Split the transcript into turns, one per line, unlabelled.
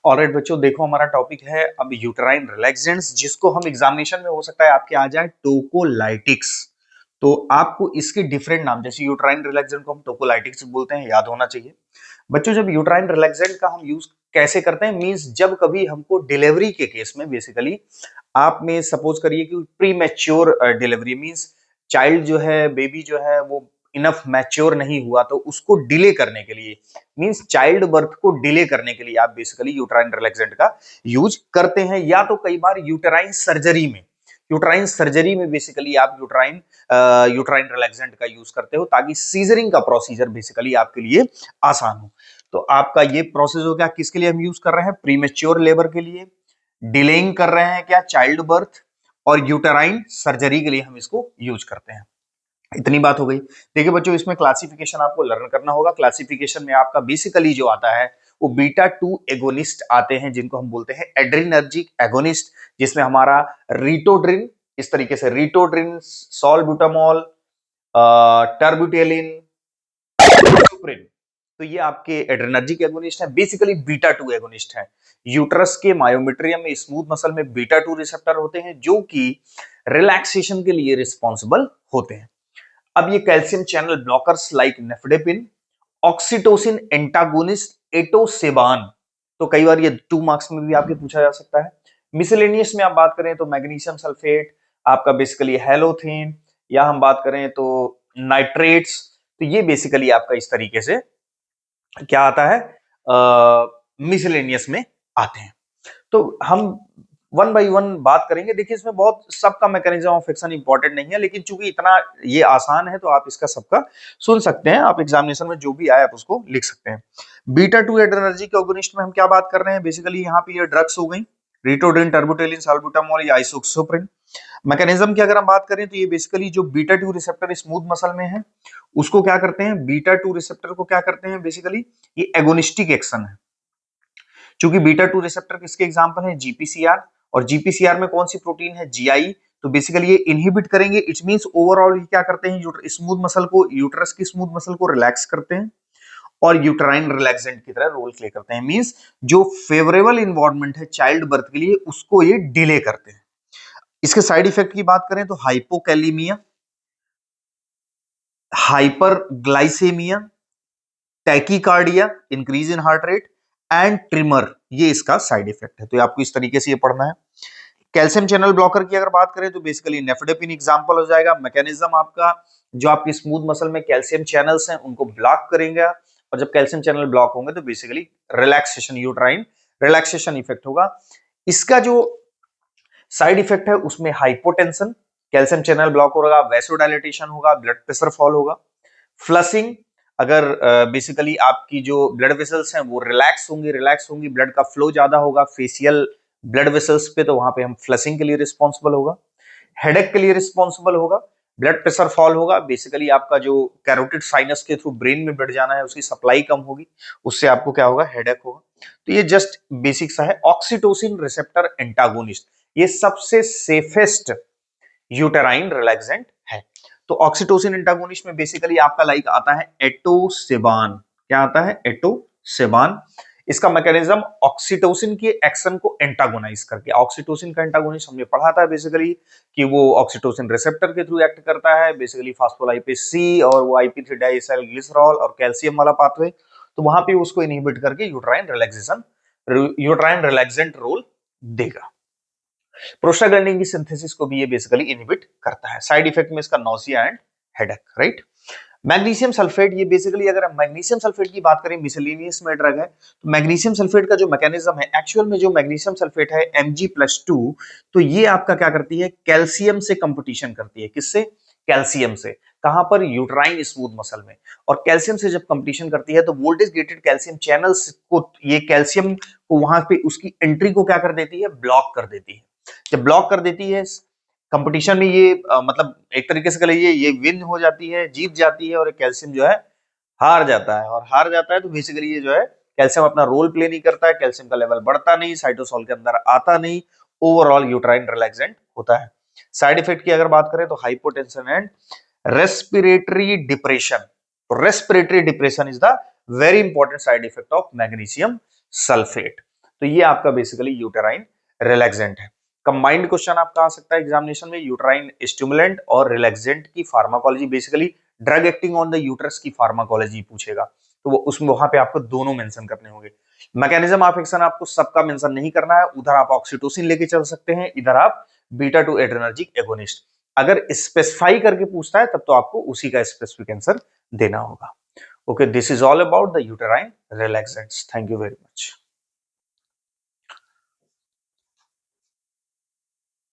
Alright बच्चों, देखो हमारा टॉपिक है अब यूटेराइन रिलैक्सेंट्स, जिसको हम एग्जामिनेशन में हो सकता है आपके आ जाए टोकोलाइटिक्स। तो आपको इसके डिफरेंट नाम, जैसे यूटेराइन रिलैक्सेंट को हम टोकोलाइटिक्स बोलते हैं, याद होना चाहिए बच्चों। जब यूटेराइन रिलैक्सेंट का हम यूज कैसे करते हैं, मींस जब कभी हमको डिलीवरी के केस में, बेसिकली आप में सपोज करिए कि pre mature delivery, means child जो है, बेबी जो है वो इनफ मैच्योर नहीं हुआ, तो उसको डिले करने के लिए, मींस चाइल्ड बर्थ को डिले करने के लिए आप बेसिकली यूटेराइन रिलैक्सेंट का यूज करते हैं। या तो कई बार यूटेराइन सर्जरी में बेसिकली आप यूटेराइन रिलैक्सेंट का यूज करते हो, ताकि सीजरिंग का प्रोसीजर बेसिकली आपके लिए आसान हो। तो आपका ये प्रोसेस हो गया, किसके लिए हम यूज कर रहे हैं, प्रीमेच्योर लेबर के लिए, डिलेइंग कर रहे हैं क्या, चाइल्ड बर्थ, और यूटेराइन सर्जरी के लिए हम इसको यूज करते हैं। इतनी बात हो गई। देखिए बच्चों, इसमें क्लासिफिकेशन आपको लर्न करना होगा। क्लासिफिकेशन में आपका बेसिकली जो आता है वो बीटा 2 एगोनिस्ट आते हैं, जिनको हम बोलते हैं एड्रिनर्जिक एगोनिस्ट, जिसमें हमारा रिटोड्रिन, इस तरीके से रिटोड्रिन, सॉल्ब्यूटामॉल, टर्ब्यूटेलिन, सुप्रिन, तो ये आपके एड्रेनर्जिक एगोनिस्ट है, बेसिकली बीटा 2 एगोनिस्ट है। यूट्रस के मायोमेट्रियम में, स्मूथ मसल में बीटा 2 रिसेप्टर होते हैं, जो कि रिलैक्सेशन के लिए रिस्पॉन्सिबल होते हैं। अब ये calcium channel blockers like nifedipine, oxytocin antagonist, atosiban, तो कई बार ये 2 मार्क्स में भी आपके पूछा जा सकता है। मिसलेनियस में आप बात करें तो मैग्नीशियम सल्फेट, आपका बेसिकली हेलोथिन, या हम बात करें तो नाइट्रेट्स, तो ये बेसिकली आपका इस तरीके से क्या आता है, मिसलेनियस में आते हैं। तो हम वन बाय वन बात करेंगे। देखिए इसमें बहुत सबका मैकेनिज्म ऑफ एक्शन इंपॉर्टेंट नहीं है, लेकिन चूंकि इतना ये आसान है तो आप इसका सबका सुन सकते हैं, आप एग्जामिनेशन में जो भी आए आप उसको लिख सकते हैं। बीटा 2 एड्रेनर्जिक एगोनिस्ट में हम क्या बात कर रहे हैं, बेसिकली यहाँ पे ये ड्रग्स हो गई, रिटोड्रिन, टर्बुटेलिन, साल्बुटामॉल या आइसोक्सोप्रिन। मैकेनिज्म की अगर हम बात करें तो ये बेसिकली जो बीटा 2 रिसेप्टर स्मूथ मसल में है, उसको क्या करते हैं, बीटा 2 रिसेप्टर को क्या करते हैं, बेसिकली ये एगोनिस्टिक एक्शन है। चूंकि बीटा 2 रिसेप्टर किसके एग्जांपल है, जीपीसीआर, और जीपीसीआर में कौन सी प्रोटीन है, जीआई, तो बेसिकली ये इनहिबिट करेंगे। इट मींस ओवरऑल ये क्या करते हैं, स्मूथ मसल को, यूट्रस की स्मूथ मसल को रिलैक्स करते हैं और यूट्राइन रिलैक्सेंट की तरह रोल प्ले करते हैं। मींस जो फेवरेबल इन्वायरमेंट है चाइल्ड बर्थ के लिए, उसको ये डिले करते हैं। इसके साइड इफेक्ट की बात करें तो hypokalaemia, hyperglycaemia, tachycardia, increase in heart rate, and trimmer, ये इसका साइड इफेक्ट है। तो आपको इस तरीके से ये पढ़ना है। कैल्शियम चैनल ब्लॉकर की अगर बात करें तो बेसिकली नेफेडेपिन एग्जांपल हो जाएगा। मैकेनिज्म आपका, जो आपकी स्मूथ मसल में कैल्शियम चैनल्स हैं उनको ब्लॉक करेंगे, और जब कैल्शियम चैनल ब्लॉक होंगे तो basically relaxation, uterine relaxation effect होगा। इसका जो साइड इफेक्ट है उसमें हाइपोटेंशन, कैल्शियम चैनल ब्लॉक होगा, वैसोडाइलेटेशन होगा, ब्लड प्रेशर फॉल होगा, फ्लशिंग, अगर बेसिकली आपकी जो ब्लड वेसल्स हैं वो रिलैक्स होंगी, ब्लड का फ्लो ज्यादा होगा फेशियल ब्लड वेसल्स पे, तो वहां पे हम फ्लशिंग के लिए रिस्पॉन्सिबल होगा। हेडेक के लिए रिस्पॉन्सिबल होगा, ब्लड प्रेशर फॉल होगा, बेसिकली आपका जो कैरोटिड साइनस के थ्रू ब्रेन में ब्लड जाना है उसकी सप्लाई कम होगी, उससे आपको क्या होगा, हेडेक होगा। तो ये जस्ट बेसिक सा है। ऑक्सीटोसिन रिसेप्टर एंटागोनिस्ट, ये सबसे सेफेस्ट यूटेराइन रिलैक्सेंट है। तो ऑक्सीटोसिन एंटागोनिस्ट में बेसिकली आपका लाइक आता है एटोसेबान। क्या आता है, एटोसेबान। इसका मैकेनिज्म ऑक्सीटोसिन के एक्शन को एंटागोनाइज करके, ऑक्सीटोसिन का एंटागोनिस्ट हमने पढ़ा था बेसिकली कि वो ऑक्सीटोसिन रिसेप्टर के थ्रू एक्ट करता है, बेसिकली फास्फोलाइपेज सी और वो IP3 डाइएसाइल ग्लिसरॉल और कैल्शियम वाला पाथवे, तो वहां पे उसको इनहिबिट करके यूट्राइन रिलैक्सेंट रोल देगा। प्रोस्टाग्लैंडिन की सिंथेसिस को भी ये बेसिकली इनहिबिट करता है। साइड इफेक्ट में इसका nausea and headache, right. Magnesium sulphate, ये बेसिकली अगर हम मैग्नीशियम सल्फेट की बात करें, मिसलेनियस में ड्रग है, तो मैग्नीशियम सल्फेट का जो मैकेनिज्म है, एक्चुअल में जो मैग्नीशियम सल्फेट है Mg+2, तो ये आपका क्या करती है, कैल्शियम से कंपटीशन करती है। किससे, कैल्शियम से। कहां पर, यूट्राइन स्मूथ मसल में। और कैल्शियम से जब कंपटीशन करती है तो वोल्टेज गेटेड कैल्शियम चैनल्स को, ये कैल्शियम को वहां पे उसकी एंट्री को क्या कर देती है, ब्लॉक कर देती है। जब ब्लॉक कर देती है कंपटीशन में, ये मतलब एक तरीके से कहिए ये विन हो जाती है, जीत जाती है, और कैल्शियम जो है हार जाता है, और हार जाता है तो बेसिकली ये जो है कैल्शियम अपना रोल प्ले नहीं करता है, कैल्शियम का लेवल बढ़ता नहीं, साइटोसोल के अंदर आता नहीं, ओवरऑल यूट्राइन रिलैक्सेंट होता है। साइड इफेक्ट की अगर बात करें तो हाइपोटेंशन एंड रेस्पिरेटरी डिप्रेशन। तो respiratory depression is the very important side effect of magnesium sulphate. तो तो ये आपका बेसिकली यूटेराइन रिलैक्सेंट है। कंबाइंड क्वेश्चन आपका आ सकता है एग्जामिनेशन में, यूटेराइन स्टिमुलेंट और रिलैक्सेंट की pharmacology, basically drug acting on the uterus की फार्माकोलॉजी पूछेगा, तो वो उसमें वहां पे आपको दोनों मेंशन करने होंगे। मैकेनिज्म ऑफ एक्शन आपको सबका मेंशन नहीं करना है, उधर आप ऑक्सीटोसिन लेके चल सकते हैं, इधर आप बीटा 2 एड्रेनर्जिक एगोनिस्ट। अगर स्पेसिफाई करके पूछता है तब तो आपको उसी का स्पेसिफिक आंसर देना होगा। Okay, this is all about the uterine relaxants. Thank you very much.